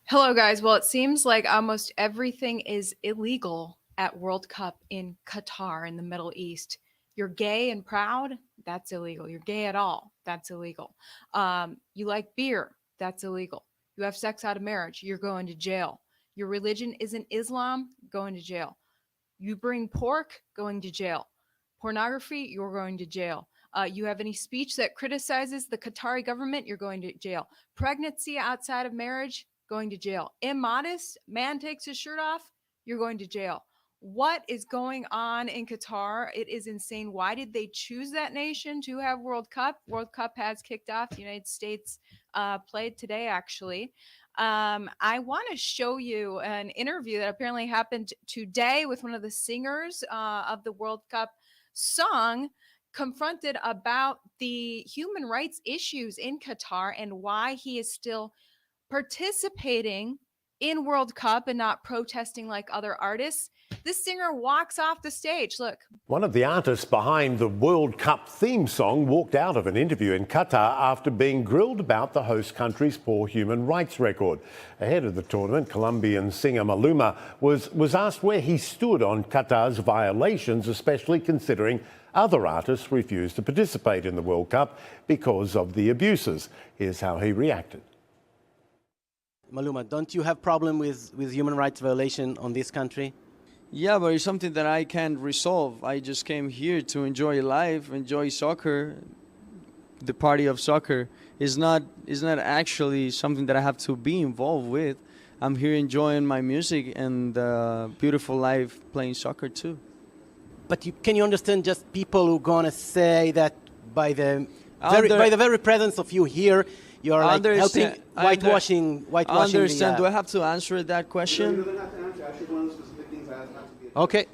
Hello, guys. Well, it seems like almost everything is illegal at World Cup in Qatar in the Middle East. You're gay and proud, that's illegal. You're gay at all, that's illegal. You like beer, that's illegal. You have sex out of marriage, you're going to jail. Your religion isn't Islam, going to jail. You bring pork, going to jail. Pornography, you're going to jail. You have any speech that criticizes the Qatari government, you're going to jail. Pregnancy outside of marriage, going to jail. Immodest, man takes his shirt off, you're going to jail. What is going on in Qatar? It is insane. Why did they choose that nation to have World Cup? World Cup has kicked off. The United States played today, actually. I want to show you an interview that apparently happened today with one of the singers of the World Cup song, confronted about the human rights issues in Qatar and why he is still participating in World Cup and not protesting like other artists. This singer walks off the stage. Look. One of the artists behind the World Cup theme song walked out of an interview in Qatar after being grilled about the host country's poor human rights record. Ahead of the tournament, Colombian singer Maluma was asked where he stood on Qatar's violations, especially considering other artists refused to participate in the World Cup because of the abuses. Here's how he reacted. Maluma, don't you have problem with human rights violation on this country? Yeah, but it's something that I can't resolve. I just came here to enjoy life, enjoy soccer. The party of soccer is not actually something that I have to be involved with. I'm here enjoying my music and beautiful life playing soccer too. But can you understand just people who gonna say that by the very presence of you here, you are like helping whitewashing? I understand. Do I have to answer that question? No, you don't have to answer. Actually, one of the specific things I asked not to be. Okay.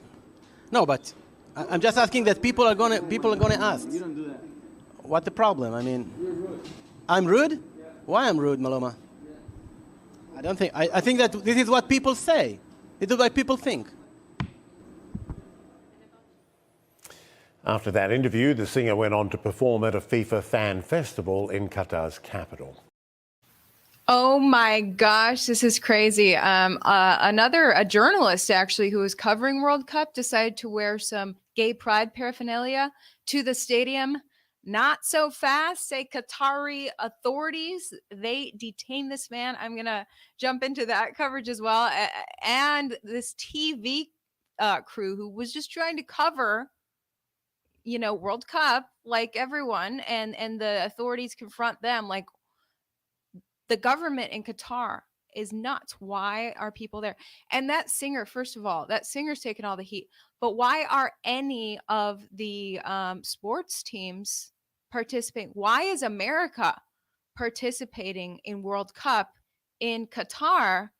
No, but I'm just asking that people are gonna ask. You don't do that. What the problem? I mean, You're rude. I'm rude. Yeah. Why I'm rude, Maluma? Yeah. I don't think. I think that this is what people say. This is what people think. After that interview, the singer went on to perform at a FIFA fan festival in Qatar's capital. Oh my gosh, this is crazy. A journalist actually who was covering World Cup decided to wear some gay pride paraphernalia to the stadium. Not so fast, say Qatari authorities. They detained this man. I'm going to jump into that coverage as well. And this TV crew who was just trying to cover World Cup like everyone, and the authorities confront them like the government in Qatar is nuts. Why are people there? And that singer, first of all, that singer's taking all the heat, but why are any of the sports teams participating? Why is America participating in World Cup in Qatar?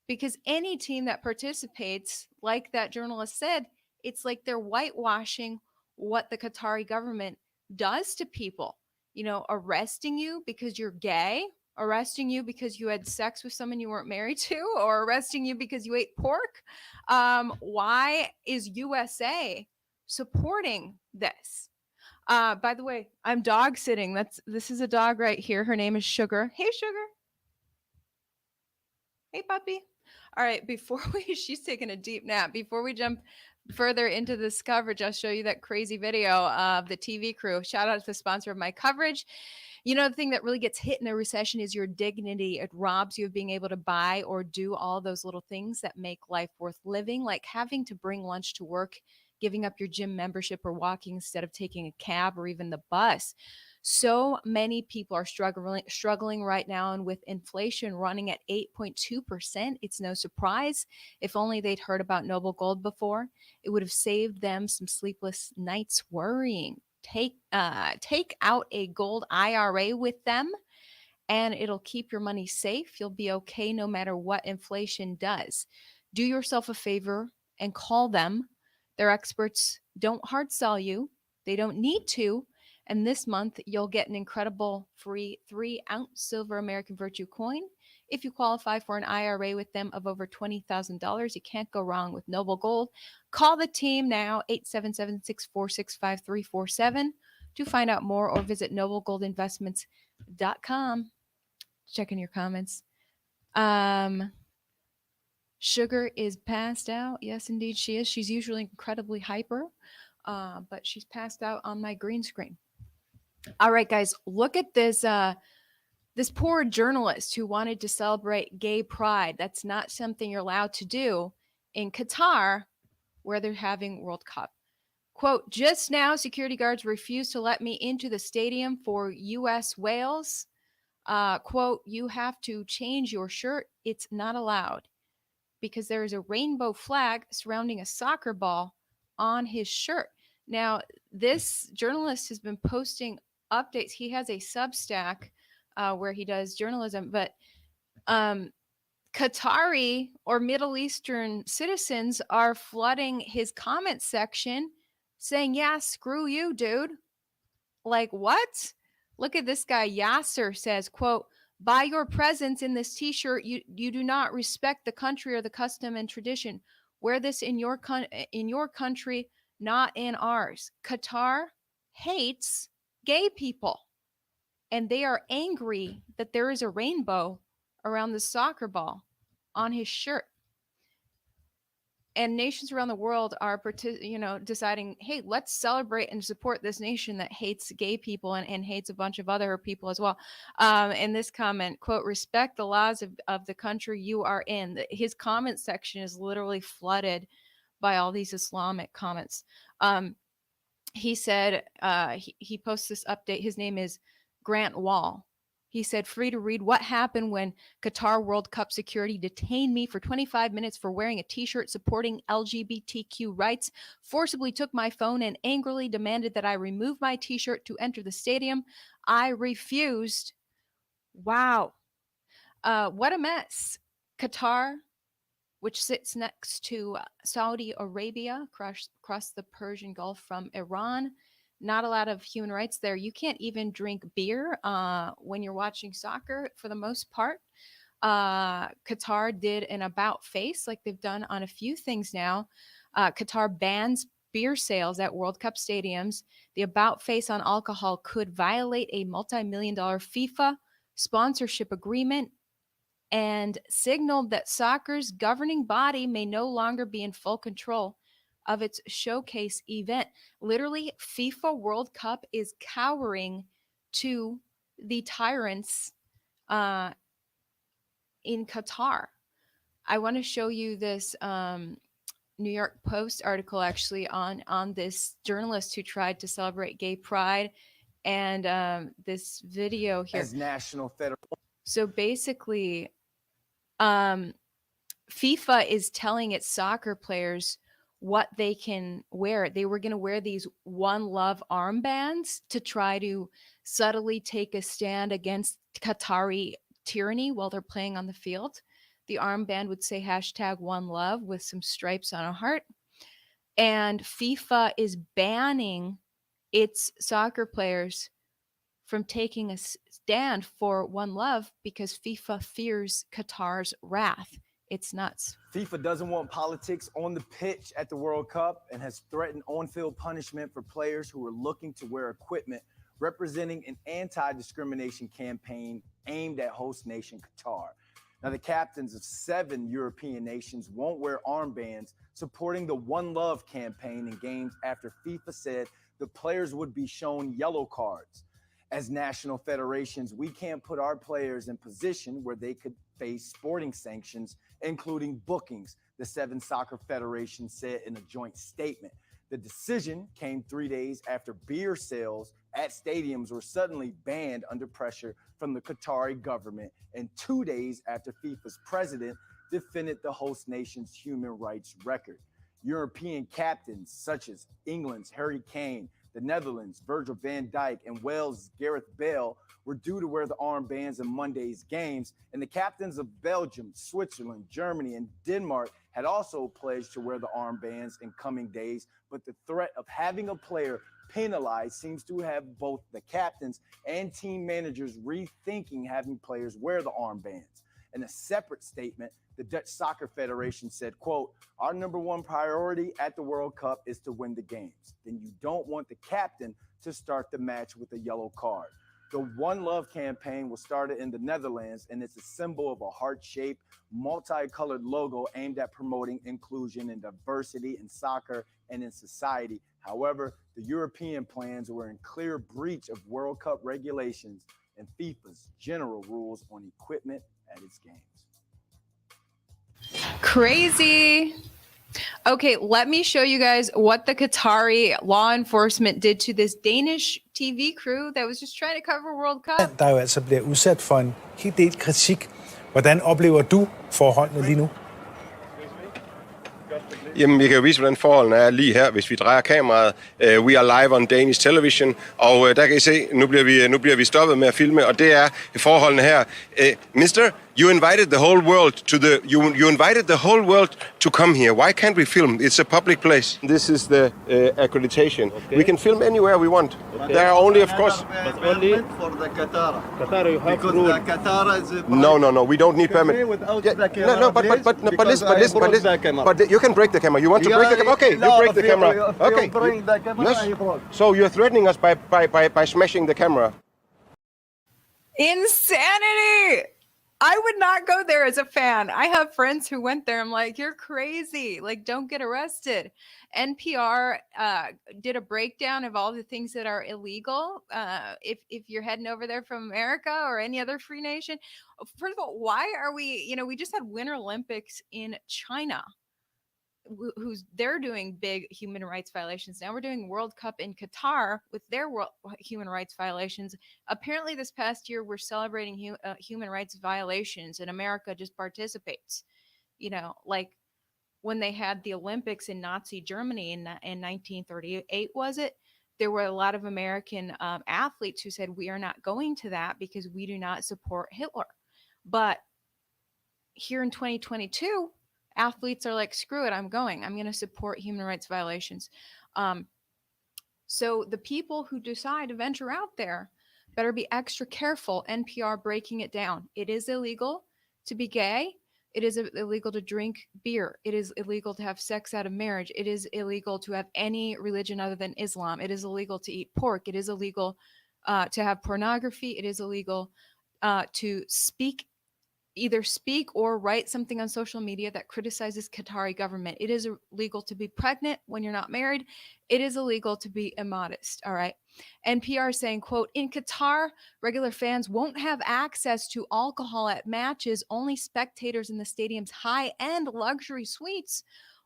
Because any team that participates, like that journalist said, it's like they're whitewashing what the Qatari government does to people. Arresting you because you're gay, arresting you because you had sex with someone you weren't married to, or arresting you because you ate pork. Why is USA supporting this? By the way, I'm dog sitting. This is a dog right here. Her name is Sugar. Hey, Sugar. Hey, puppy. All right, she's taking a deep nap. Before we jump further into this coverage, I'll show you that crazy video of the TV crew. Shout out to the sponsor of my coverage. The thing that really gets hit in a recession is your dignity. It robs you of being able to buy or do all those little things that make life worth living, like having to bring lunch to work, giving up your gym membership, or walking instead of taking a cab or even the bus. So many people are struggling right now, and with inflation running at 8.2%, it's no surprise. If only they'd heard about Noble Gold before, it would have saved them some sleepless nights worrying. Take out a gold IRA with them, and it'll keep your money safe. You'll be okay no matter what inflation does. Do yourself a favor and call them. Their experts don't hard sell you. They don't need to. And this month, you'll get an incredible free 3-ounce silver American Virtue coin. If you qualify for an IRA with them of over $20,000, you can't go wrong with Noble Gold. Call the team now, 877-646-5347, to find out more, or visit noblegoldinvestments.com. Check in your comments. Sugar is passed out. Yes, indeed, she is. She's usually incredibly hyper, but she's passed out on my green screen. All right, guys, look at this. This poor journalist who wanted to celebrate gay pride. That's not something you're allowed to do in Qatar, where they're having World Cup. Quote, just now, security guards refused to let me into the stadium for U.S. Wales. Quote, you have to change your shirt. It's not allowed because there is a rainbow flag surrounding a soccer ball on his shirt. Now, this journalist has been posting updates. He has a Substack where he does journalism, but Qatari or Middle Eastern citizens are flooding his comment section saying, yeah, screw you, dude. Like, what? Look at this guy. Yasser says, quote, by your presence in this t-shirt, you do not respect the country or the custom and tradition. Wear this in your country, not in ours. Qatar hates gay people, and they are angry that there is a rainbow around the soccer ball on his shirt. And nations around the world are, deciding, hey, let's celebrate and support this nation that hates gay people and hates a bunch of other people as well. In this comment, quote, respect the laws of the country you are in. His comment section is literally flooded by all these Islamic comments. He said, he posts this update. His name is Grant Wall. He said, free to read, what happened when Qatar World Cup security detained me for 25 minutes for wearing a t-shirt supporting LGBTQ rights, forcibly took my phone and angrily demanded that I remove my t-shirt to enter the stadium. I refused. Wow. What a mess. Qatar, which sits next to Saudi Arabia, across the Persian Gulf from Iran. Not a lot of human rights there. You can't even drink beer when you're watching soccer for the most part. Qatar did an about face like they've done on a few things now. Qatar bans beer sales at World Cup stadiums. The about face on alcohol could violate a multi-million-dollar FIFA sponsorship agreement and signaled that soccer's governing body may no longer be in full control of its showcase event. Literally, FIFA World Cup is cowering to the tyrants in Qatar. I want to show you this New York Post article actually on this journalist who tried to celebrate gay pride, and this video here. As National Federation. So basically, FIFA is telling its soccer players what they can wear. They were going to wear these One Love armbands to try to subtly take a stand against Qatari tyranny while they're playing on the field. The armband would say hashtag One Love with some stripes on a heart. And FIFA is banning its soccer players from taking a stand for One Love because FIFA fears Qatar's wrath. It's nuts. FIFA doesn't want politics on the pitch at the World Cup and has threatened on-field punishment for players who are looking to wear equipment representing an anti-discrimination campaign aimed at host nation Qatar. Now, the captains of 7 European nations won't wear armbands supporting the One Love campaign in games after FIFA said the players would be shown yellow cards. As national federations, we can't put our players in position where they could face sporting sanctions, including bookings, the 7 soccer federations said in a joint statement. The decision came 3 days after beer sales at stadiums were suddenly banned under pressure from the Qatari government, and 2 days after FIFA's president defended the host nation's human rights record. European captains such as England's Harry Kane, the Netherlands' Virgil van Dijk, and Wales' Gareth Bale were due to wear the armbands in Monday's games, and the captains of Belgium, Switzerland, Germany, and Denmark had also pledged to wear the armbands in coming days, but the threat of having a player penalized seems to have both the captains and team managers rethinking having players wear the armbands. In a separate statement, the Dutch Soccer Federation said, quote, our #1 priority at the World Cup is to win the games. Then you don't want the captain to start the match with a yellow card. The One Love campaign was started in the Netherlands, and it's a symbol of a heart-shaped, multicolored logo aimed at promoting inclusion and diversity in soccer and in society. However, the European plans were in clear breach of World Cup regulations and FIFA's general rules on equipment at its games. Crazy. Okay, let me show you guys what the Qatari law enforcement did to this Danish TV crew that was just trying to cover World Cup. Der jo altså bliver udsat for en hel del kritik. Hvordan oplever du forholdene lige nu? Jamen, vi kan jo vise, hvordan forholdene er lige her, hvis vi drejer kameraet. We are live on Danish television, og der kan I se, nu bliver vi stoppet med at filme, og det er forholdene her. Mister, you invited the whole world to you invited the whole world to come here. Why can't we film? It's a public place. This is the accreditation. Okay. We can film anywhere we want. Okay. There are only, of course, but only for the Qatar. Qatar, you have because rule. the Qatar is a No, we don't need permit. But you can break the camera. You want to break the camera? Okay, you break the camera. Okay. Yes. So you're threatening us by smashing the camera. Insanity. I would not go there as a fan. I have friends who went there. I'm like, you're crazy. Like, don't get arrested. NPR did a breakdown of all the things that are illegal. If you're heading over there from America or any other free nation, first of all, why are we, we just had Winter Olympics in China. They're doing big human rights violations. Now we're doing World Cup in Qatar with their human rights violations. Apparently this past year we're celebrating human rights violations and America just participates. Like when they had the Olympics in Nazi Germany in 1938, was it? There were a lot of American athletes who said, we are not going to that because we do not support Hitler. But here in 2022, athletes are like, screw it, I'm going to support human rights violations. So the people who decide to venture out there better be extra careful. NPR breaking it down. It is illegal to be gay. It is illegal to drink beer. It is illegal to have sex out of marriage. It is illegal to have any religion other than Islam. It is illegal to eat pork. It is illegal to have pornography. It is illegal to either speak or write something on social media that criticizes Qatari government. It is illegal to be pregnant when you're not married. It is illegal to be immodest. All right. NPR saying, quote, in Qatar, regular fans won't have access to alcohol at matches. Only spectators in the stadium's high-end luxury suites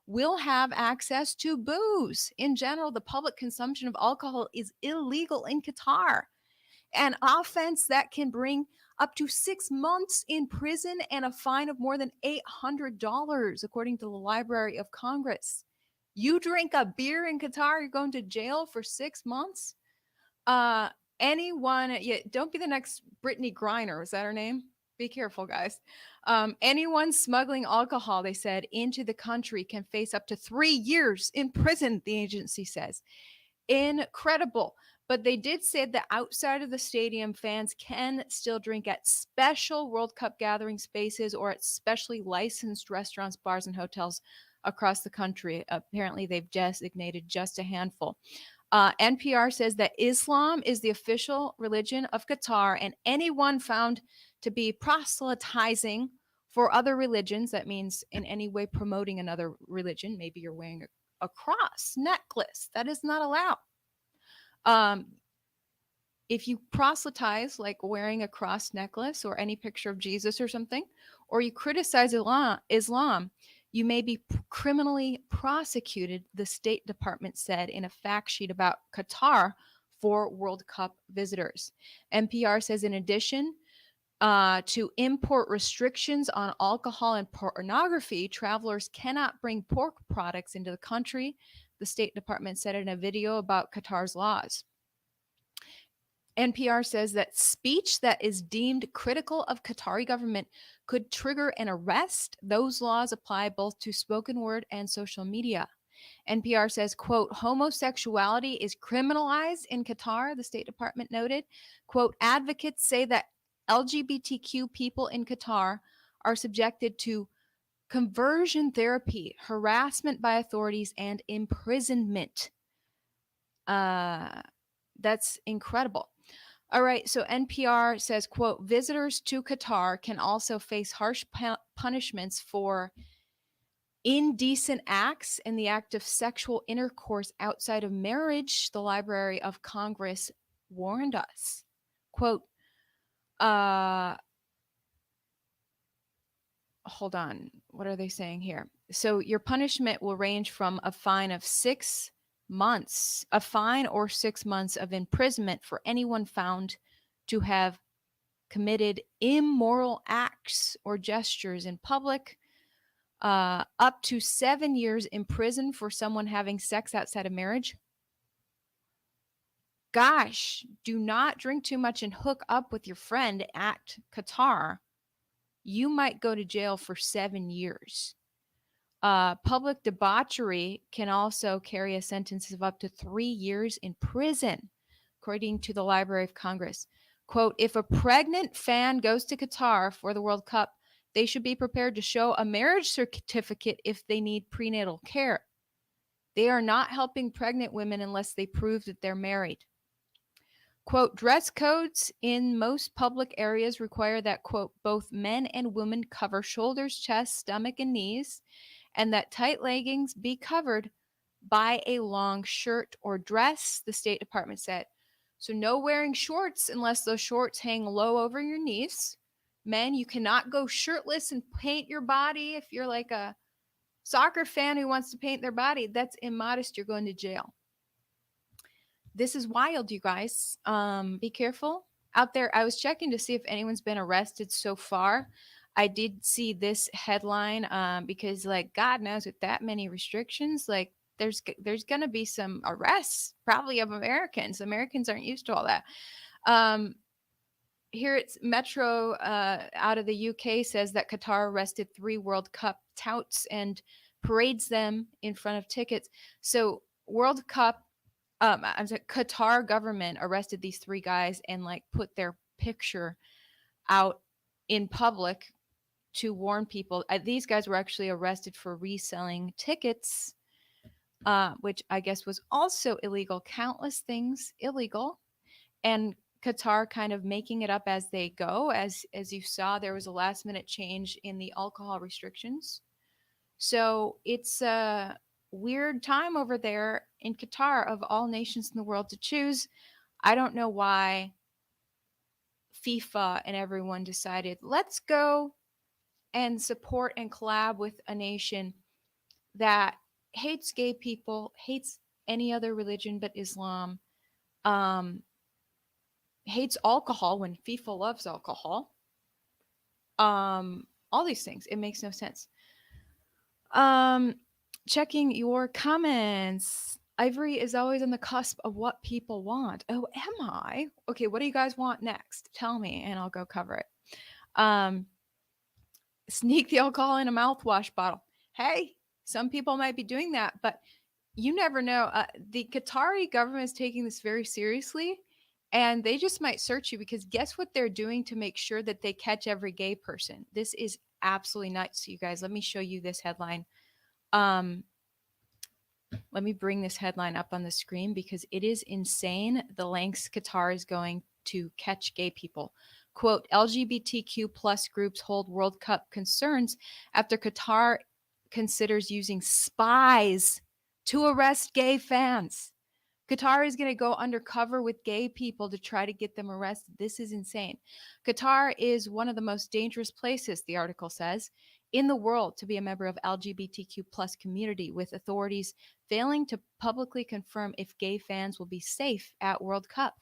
will have access to booze. In general, the public consumption of alcohol is illegal in Qatar. An offense that can bring up to 6 months in prison and a fine of more than $800, according to the Library of Congress. You drink a beer in Qatar, you're going to jail for 6 months. Don't be the next Brittany Griner. Is that her name? Be careful, guys. Anyone smuggling alcohol, they said, into the country can face up to 3 years in prison, the agency says. Incredible. But they did say that outside of the stadium, fans can still drink at special World Cup gathering spaces or at specially licensed restaurants, bars, and hotels across the country. Apparently, they've designated just a handful. NPR says that Islam is the official religion of Qatar, and anyone found to be proselytizing for other religions, that means in any way promoting another religion, maybe you're wearing a cross necklace, that is not allowed. If you proselytize, like wearing a cross necklace or any picture of Jesus or something, or you criticize Islam, you may be criminally prosecuted, the State Department said in a fact sheet about Qatar for World Cup visitors. NPR says in addition to import restrictions on alcohol and pornography, travelers cannot bring pork products into the country, the State Department said in a video about Qatar's laws. NPR says that speech that is deemed critical of Qatari government could trigger an arrest. Those laws apply both to spoken word and social media. NPR says, quote, homosexuality is criminalized in Qatar, the State Department noted. Quote, advocates say that LGBTQ people in Qatar are subjected to conversion therapy, harassment by authorities, and imprisonment. That's incredible. All right, so NPR says, quote, visitors to Qatar can also face harsh punishments for indecent acts and the act of sexual intercourse outside of marriage, the Library of Congress warned us. Quote, hold on, what are they saying here? So your punishment will range from a fine of 6 months, a fine or 6 months of imprisonment for anyone found to have committed immoral acts or gestures in public, up to 7 years in prison for someone having sex outside of marriage. Gosh, do not drink too much and hook up with your friend at Qatar. You might go to jail for 7 years. Public debauchery can also carry a sentence of up to 3 years in prison, according to the Library of Congress. Quote, if a pregnant fan goes to Qatar for the World Cup, they should be prepared to show a marriage certificate if they need prenatal care. They are not helping pregnant women unless they prove that they're married. Quote, dress codes in most public areas require that, quote, both men and women cover shoulders, chest, stomach, and knees, and that tight leggings be covered by a long shirt or dress, the State Department said. So no wearing shorts unless those shorts hang low over your knees. Men, you cannot go shirtless and paint your body. If you're like a soccer fan who wants to paint their body, that's immodest. You're going to jail. This is wild, you guys. Be careful out there. I was checking to see if anyone's been arrested so far. I did see this headline because, like, God knows with that many restrictions, like there's going to be some arrests probably of Americans. Americans aren't used to all that. Here it's Metro out of the UK says that Qatar arrested 3 World Cup touts and parades them in front of tickets. So World Cup, Qatar government arrested these 3 guys and like put their picture out in public to warn people. These guys were actually arrested for reselling tickets, which I guess was also illegal. Countless things illegal. And Qatar kind of making it up as they go. As you saw, there was a last minute change in the alcohol restrictions. So it's a weird time over there in Qatar, of all nations in the world to choose. I don't know why FIFA and everyone decided, let's go and support and collab with a nation that hates gay people, hates any other religion but Islam, hates alcohol when FIFA loves alcohol. All these things. It makes no sense. Checking your comments. Ivory is always on the cusp of what people want. Oh, am I? Okay, what do you guys want next? Tell me and I'll go cover it. Sneak the alcohol in a mouthwash bottle. Hey, some people might be doing that, but you never know. The Qatari government is taking this very seriously, and they just might search you, because guess what they're doing to make sure that they catch every gay person? This is absolutely nuts, you guys. Let me show you this headline. Let me bring this headline up on the screen because it is insane the lengths Qatar is going to catch gay people. Quote, LGBTQ plus groups hold World Cup concerns after Qatar considers using spies to arrest gay fans. Qatar is going to go undercover with gay people to try to get them arrested. This is insane. Qatar is one of the most dangerous places, the article says, in the world to be a member of LGBTQ plus community, with authorities failing to publicly confirm if gay fans will be safe at World Cup.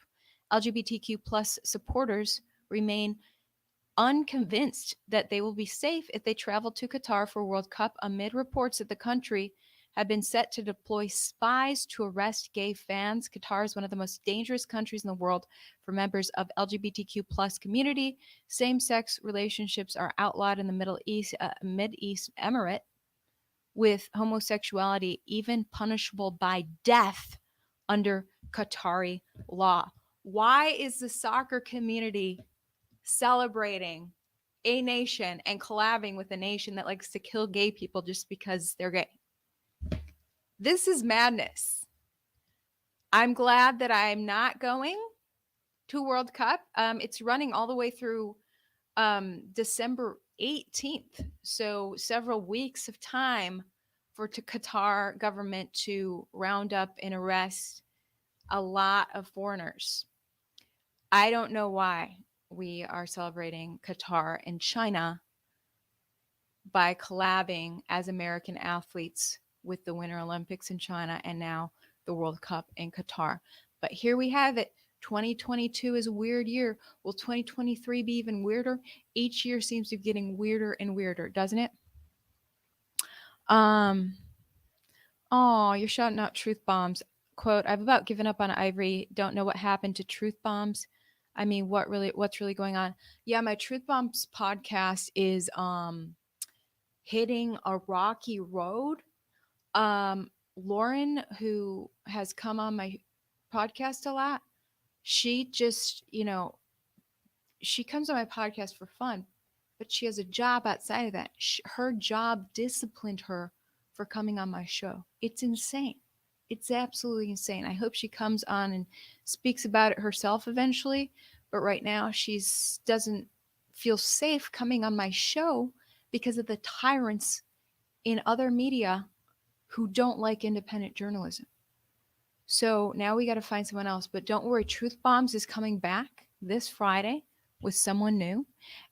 LGBTQ plus supporters remain unconvinced that they will be safe if they travel to Qatar for World Cup, amid reports that the country had been set to deploy spies to arrest gay fans. Qatar is one of the most dangerous countries in the world for members of LGBTQ plus community. Same-sex relationships are outlawed in the Middle East Emirate, with homosexuality even punishable by death under Qatari law. Why is the soccer community celebrating a nation and collabing with a nation that likes to kill gay people just because they're gay? This is madness. I'm glad that I'm not going. to World Cup. It's running all the way through December 18th. So several weeks of time for the Qatar government to round up and arrest a lot of foreigners. I don't know why we are celebrating Qatar and China by collabing as American athletes with the Winter Olympics in China and now the World Cup in Qatar. But here we have it. 2022 is a weird year. Will 2023 be even weirder? Each year seems to be getting weirder and weirder, doesn't it? Oh, you're shouting out truth bombs. Quote, I've about given up on Ivory. Don't know what happened to truth bombs. I mean, what's really going on? Yeah, my Truth Bombs podcast is hitting a rocky road. Lauren, who has come on my podcast a lot, she just, she comes on my podcast for fun, but she has a job outside of that. Her job disciplined her for coming on my show. It's insane. It's absolutely insane. I hope she comes on and speaks about it herself eventually. But right now, she doesn't feel safe coming on my show because of the tyrants in other media who don't like independent journalism. So now we got to find someone else. But don't worry, Truth Bombs is coming back this Friday with someone new.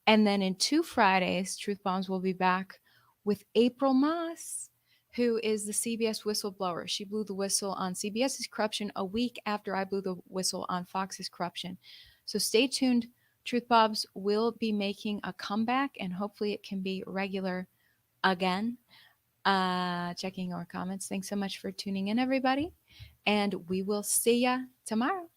And then in 2 Fridays, Truth Bombs will be back with April Moss, who is the CBS whistleblower. She blew the whistle on CBS's corruption a week after I blew the whistle on Fox's corruption. So stay tuned. Truth Bombs will be making a comeback, and hopefully it can be regular again. Checking our comments. Thanks so much for tuning in, everybody. And we will see ya tomorrow.